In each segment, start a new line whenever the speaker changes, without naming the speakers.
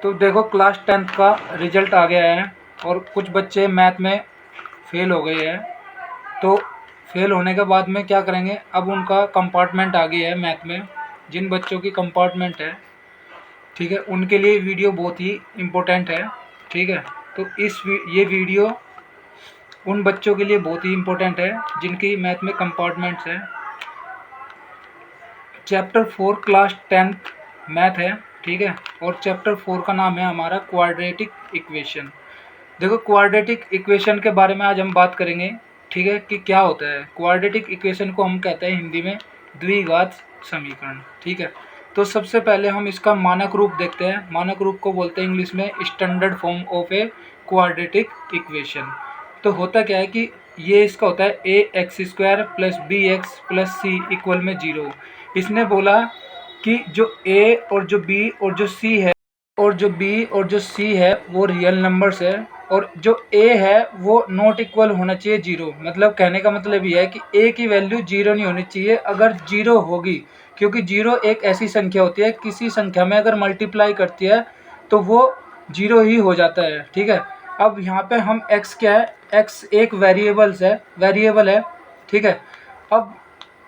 तो देखो class 10th का रिजल्ट आ गया है और कुछ बच्चे मैथ में फेल हो गए हैं। तो फेल होने के बाद में क्या करेंगे, अब उनका कंपार्टमेंट आ गया है मैथ में। जिन बच्चों की कंपार्टमेंट है, ठीक है, उनके लिए वीडियो बहुत ही इम्पोर्टेंट है। ठीक है, तो ये वीडियो उन बच्चों के लिए बहुत ही इम्पोर्टेंट है जिनकी मैथ में कंपार्टमेंट्स है। चैप्टर 4 क्लास 10th मैथ है, ठीक है, और चैप्टर 4 का नाम है हमारा क्वाड्रेटिक इक्वेशन। देखो क्वाड्रेटिक इक्वेशन के बारे में आज हम बात करेंगे, ठीक है, कि क्या होता है। क्वाड्रेटिक इक्वेशन को हम कहते हैं हिंदी में द्विघात समीकरण। ठीक है, तो सबसे पहले हम इसका मानक रूप देखते हैं। मानक रूप को बोलते हैं इंग्लिश में standard form of a quadratic equation. तो होता क्या है कि ये इसका होता है a x square plus b x plus c equal में 0। इसने बोला कि जो ए और जो बी और जो सी है और जो बी और जो सी है वो रियल नंबर्स है, और जो ए है वो नॉट इक्वल होना चाहिए 0। मतलब कहने का मतलब ये है कि ए की वैल्यू 0 नहीं होनी चाहिए। अगर 0 होगी, क्योंकि 0 एक ऐसी संख्या होती है, किसी संख्या में अगर मल्टीप्लाई करती है तो वो 0 ही हो जाता है। ठीक है, अब यहाँ पे हम x क्या है, x एक वेरिएबल है। ठीक है, अब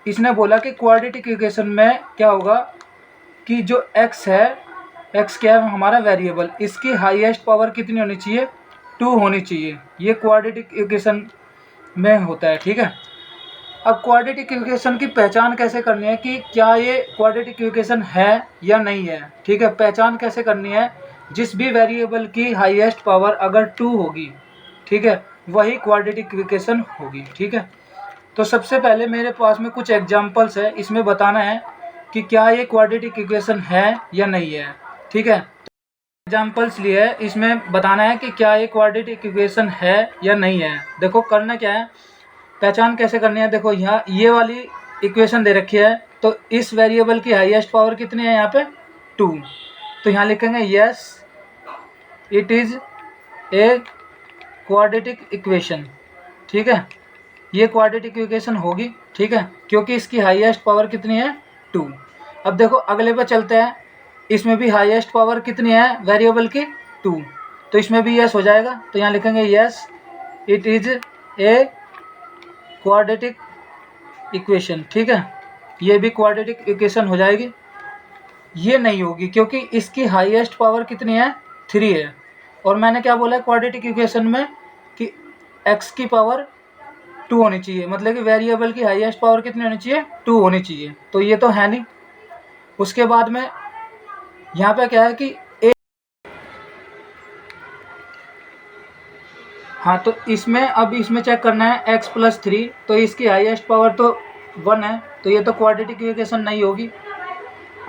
इसने बोला कि क्वाड्रेटिक इक्वेशन में क्या होगा कि जो x है, x क्या है हमारा वेरिएबल, इसकी हाईएस्ट पावर कितनी होनी चाहिए, 2 होनी चाहिए। ये क्वाड्रेटिक इक्वेशन में होता है। ठीक है, अब क्वाड्रेटिक इक्वेशन की पहचान कैसे करनी है कि क्या ये क्वाड्रेटिक इक्वेशन है या नहीं है। ठीक है, पहचान कैसे करनी है, जिस भी वेरिएबल की हाईएस्ट पावर अगर 2 होगी, ठीक है, वही क्वाड्रेटिक इक्वेशन होगी। ठीक है, तो सबसे पहले मेरे पास में कुछ एग्जांपल्स है, इसमें बताना है कि क्या ये क्वाड्रेटिक इक्वेशन है या नहीं है। ठीक है, एग्जांपल्स लिए है, इसमें बताना है कि क्या ये क्वाड्रेटिक इक्वेशन है या नहीं है। देखो करना क्या है, पहचान कैसे करनी है। देखो यहाँ ये वाली इक्वेशन दे रखी है, तो इस वेरिएबल की हाईएस्ट पावर कितनी है यहाँ पे 2। तो यहाँ लिखेंगे yes it is a quadratic equation. ठीक है, ये क्वाड्रेटिक इक्वेशन होगी। ठीक है, क्योंकि इसकी हाईएस्ट पावर कितनी है 2। अब देखो अगले पे चलते हैं, इसमें भी हाईएस्ट पावर कितनी है वेरिएबल की 2, तो इसमें भी यस हो जाएगा। तो यहाँ लिखेंगे yes it is a quadratic equation. ठीक है, ये भी क्वाड्रेटिक इक्वेशन हो जाएगी। ये नहीं होगी क्योंकि इसकी हाईएस्ट पावर कितनी है 3 है, और मैंने क्या बोला क्वाड्रेटिक इक्वेशन में कि x की पावर 2 होनी चाहिए, मतलब कि वेरिएबल की हाईएस्ट पावर कितनी होनी चाहिए 2 होनी चाहिए। तो ये तो है नहीं। उसके बाद में यहाँ पे क्या है कि हाँ, तो इसमें अब इसमें चेक करना है x प्लस 3, तो इसकी हाईएस्ट पावर तो 1 है, तो ये तो क्वाड्रेटिक इक्वेशन नहीं होगी।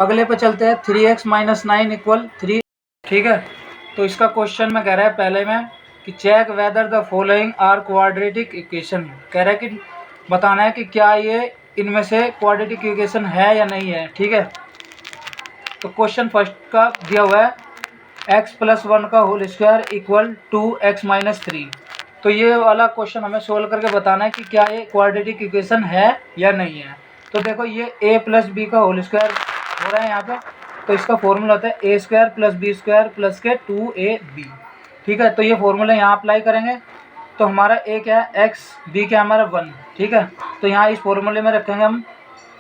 अगले पे चलते हैं 3x माइनस 9 इक्वल 3। ठीक है, तो इसका क्वेश्चन में कह रहा है पहले में कि check whether the following are quadratic equation. कह रहा है कि बताना है कि क्या ये इनमें से क्वाड्रेटिक इक्वेशन है या नहीं है। ठीक है, तो क्वेश्चन फर्स्ट का दिया हुआ है x प्लस 1 का whole square equal 2x minus 3। तो ये वाला क्वेश्चन हमें सोल्व करके बताना है कि क्या ये क्वाड्रेटिक इक्वेशन है या नहीं है। तो देखो ये a प्लस बी का होल स्क्वायर हो रहा है यहाँ पे, तो इसका फॉर्मूला होता है a square plus b square plus के 2ab। ठीक है, तो ये फॉर्मूला यहाँ अप्लाई करेंगे तो हमारा a क्या है x, b क्या है हमारा 1। ठीक है, तो यहाँ इस फॉर्मूले में रखेंगे हम,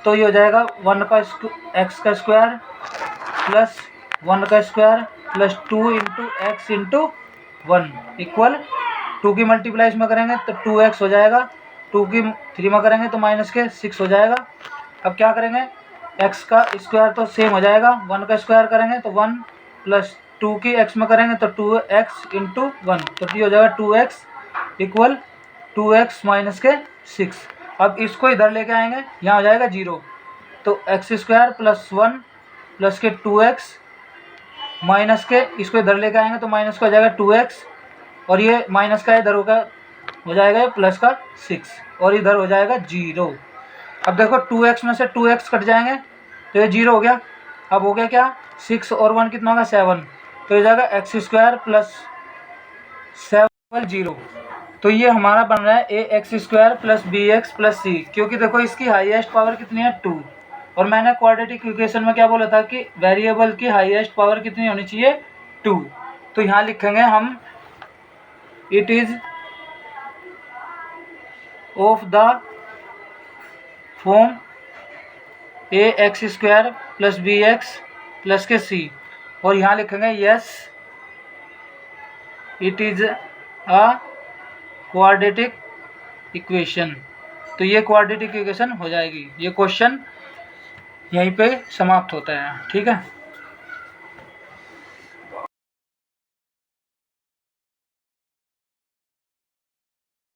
तो ये हो जाएगा 1 का x का स्क्वायर प्लस 1 का square plus 2 into x into 1 equal 2 की मल्टीप्लाई इसमें करेंगे तो 2x हो जाएगा, 2 की 3 में करेंगे तो माइनस के 6 हो जाएगा। अब क्या करेंगे, x का स्क्वायर तो सेम हो जाएगा, 1 का स्क्वायर करेंगे तो 1 प्लस 2 की x में करेंगे तो 2x इंटू 1, तो ये हो जाएगा 2x इक्वल 2x माइनस के 6। अब इसको इधर लेके आएंगे, यहाँ हो जाएगा 0, तो एक्स स्क्वायर प्लस 1 प्लस के 2x माइनस के, इसको इधर लेके आएंगे तो माइनस का हो जाएगा 2x, और ये माइनस का इधर हो जाएगा प्लस का 6, और इधर हो जाएगा 0। अब देखो 2x में से 2x कट जाएंगे तो ये 0 हो गया। अब हो गया क्या, 6 और 1 कितना होगा 7, तो ये जाएगा एक्स स्क्वायर प्लस 7 0। तो ये हमारा बन रहा है a x square plus b x plus c, क्योंकि देखो इसकी हाईएस्ट पावर कितनी है 2, और मैंने क्वाड्रेटिक इक्वेशन में क्या बोला था कि वेरिएबल की हाईएस्ट पावर कितनी होनी चाहिए 2। तो यहाँ लिखेंगे हम it is of the form ax² + bx plus के c, और यहाँ लिखेंगे yes it is a quadratic equation. तो ये क्वाड्रेटिक इक्वेशन हो जाएगी। ये क्वेश्चन यहीं पे समाप्त होता है। ठीक है।